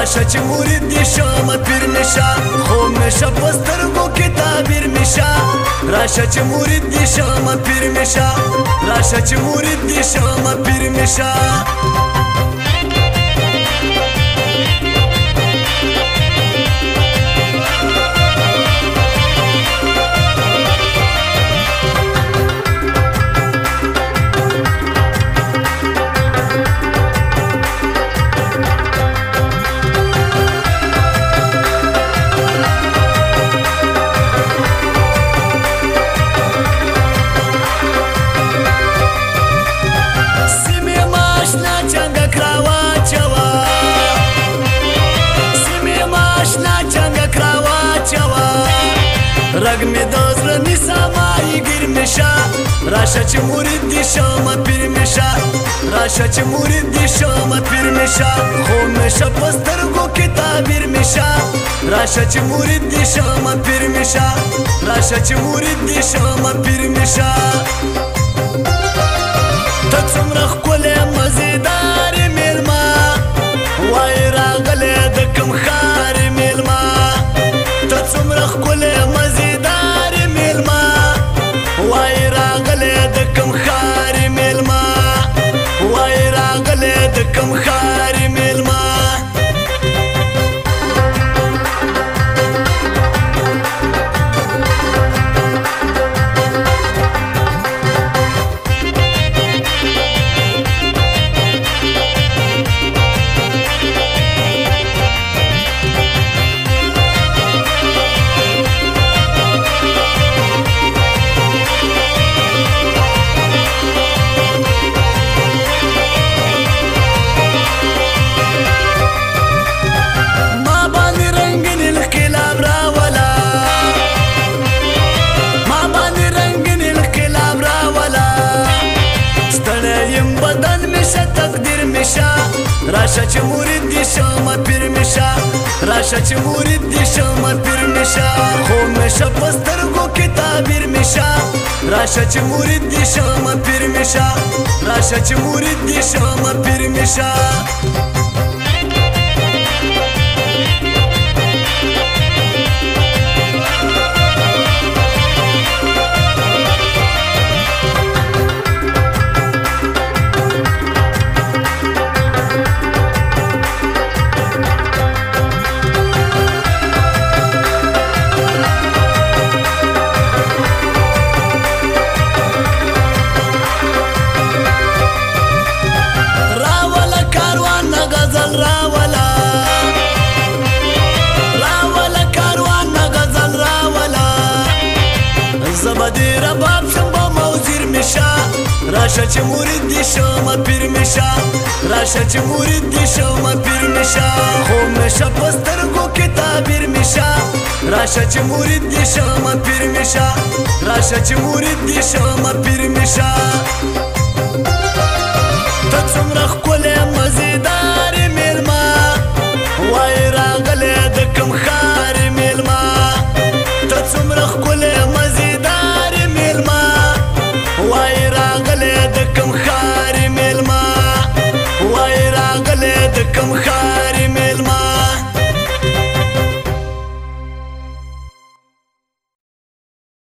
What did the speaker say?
راشه چې مرید دې شم پیر میشه خو میشه په سترګو کې تعبیر میشه راشه چې مرید دې شم پیر میشه راشه چې مرید دې شم پیر میشه رګ مې د زړه نیسه ماهیګیر مې شه راشه چې مرید دې شم پیر مې شه راشه چې مرید دې شم پیر مې شه خو مې شه په سترګو کې تعبیر مې شه راشه چې مرید دې شم پیر مې شه راشه چې مرید دې شم پیر مې شه ته څومره ښکلی مزېدار مېلمه وایې راغلی د کوم ښار مېلمه ته څومره ښکلی کم خاري ملما راشه چې مرید دې شم پیر مې شه راشه چې مرید دې شم پیر مې شه خو مې شه په سترګو کې تعبیر مې شه راشه چې مرید دې شم پیر مې شه راشه چې مرید دې شم پیر مې شه راشه چې مرید دې شم پیر مې شه راشه چې مرید دې شم پیر مې شه خو مې شه په سترګو کې تعبیر مې شه راشه چې مرید دې شم پیر مې شه راشه چې مرید دې شم پیر مې شه ته څومره ښکلی مزېدار مېلمه وایې راغلی د کوم ښار مېلمه ته څومره ښکلی مزېدار مېلمه وایې راغلی د کوم ښار مېلمه وایې راغلی د کوم ښار